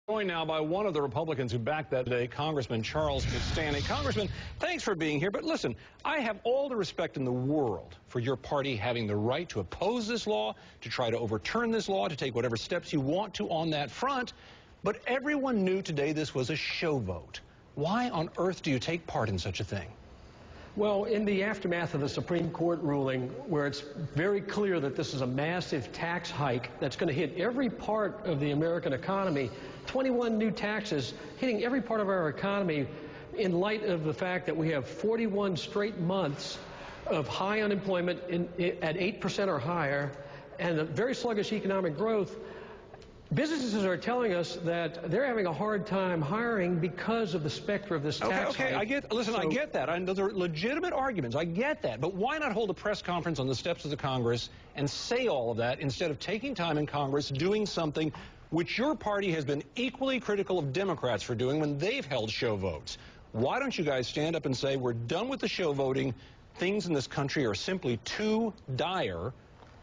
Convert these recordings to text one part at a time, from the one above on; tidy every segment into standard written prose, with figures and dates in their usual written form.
Joined now by one of the Republicans who backed that day, Congressman Charles W. Congressman, thanks for being here. But listen, I have all the respect in the world for your party having the right to oppose this law, to try to overturn this law, to take whatever steps you want to on that front. But everyone knew today this was a show vote. Why on earth do you take part in such a thing? Well, in the aftermath of the Supreme Court ruling, where it's very clear that this is a massive tax hike that's going to hit every part of the American economy, 21 new taxes hitting every part of our economy, in light of the fact that we have 41 straight months of high unemployment at 8% or higher and a very sluggish economic growth. Businesses are telling us that they're having a hard time hiring because of the specter of this tax hike. I get that. Those are legitimate arguments. I get that. But why not hold a press conference on the steps of the Congress and say all of that instead of taking time in Congress doing something which your party has been equally critical of Democrats for doing when they've held show votes? Why don't you guys stand up and say, we're done with the show voting. Things in this country are simply too dire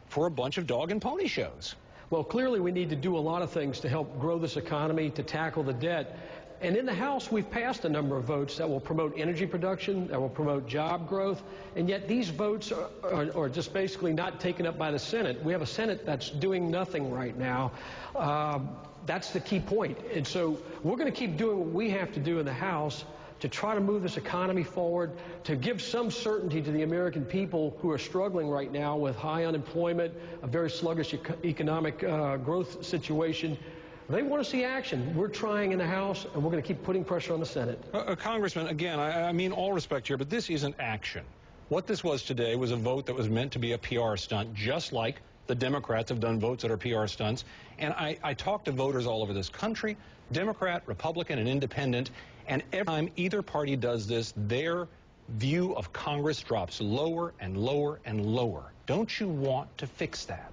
for a bunch of dog and pony shows? Well, clearly we need to do a lot of things to help grow this economy, to tackle the debt. And in the House, we've passed a number of votes that will promote energy production, that will promote job growth, and yet these votes are just basically not taken up by the Senate. We have a Senate that's doing nothing right now. That's the key point. And so we're going to keep doing what we have to do in the House to try to move this economy forward, to give some certainty to the American people who are struggling right now with high unemployment, a very sluggish economic growth situation. They want to see action. We're trying in the House, and we're going to keep putting pressure on the Senate. Congressman, again, I mean all respect here, but this isn't action. What this was today was a vote that was meant to be a PR stunt, just like the Democrats have done votes that are PR stunts. And I talk to voters all over this country, Democrat, Republican, and Independent, and every time either party does this, their view of Congress drops lower and lower and lower. Don't you want to fix that?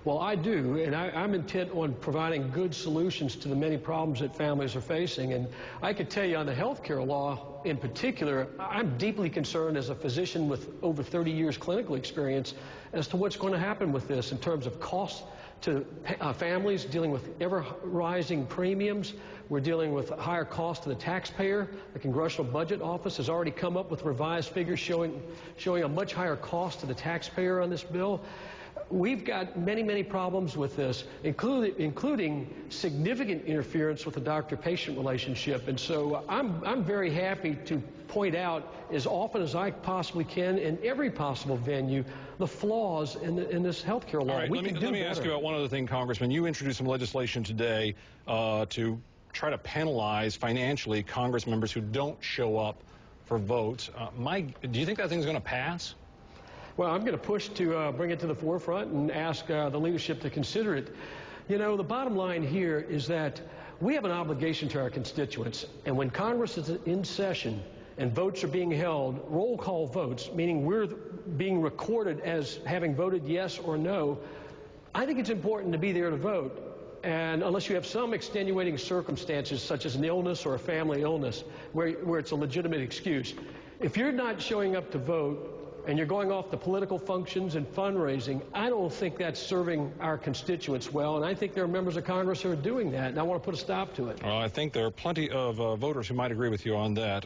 Well, I do, and I'm intent on providing good solutions to the many problems that families are facing. And I could tell you on the health care law in particular, I'm deeply concerned as a physician with over 30 years clinical experience as to what's going to happen with this in terms of costs to families dealing with ever-rising premiums. We're dealing with higher costs to the taxpayer. The Congressional Budget Office has already come up with revised figures showing a much higher cost to the taxpayer on this bill. We've got many, many problems with this, including significant interference with the doctor-patient relationship. And so I'm very happy to point out as often as I possibly can in every possible venue the flaws in this health care law. All right, let me ask you about one other thing, Congressman. You introduced some legislation today to try to penalize financially Congress members who don't show up for votes. Do you think that thing's going to pass? Well, I'm going to push to bring it to the forefront and ask the leadership to consider it. You know, the bottom line here is that we have an obligation to our constituents, and when Congress is in session and votes are being held, roll call votes, meaning we're being recorded as having voted yes or no, I think it's important to be there to vote. And unless you have some extenuating circumstances, such as an illness or a family illness, where it's a legitimate excuse, if you're not showing up to vote, and you're going off the political functions and fundraising, I don't think that's serving our constituents well, and I think there are members of Congress who are doing that, and I want to put a stop to it. Well, I think there are plenty of voters who might agree with you on that.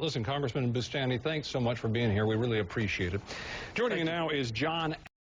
Listen, Congressman Boustany, thanks so much for being here. We really appreciate it. Joining you now is John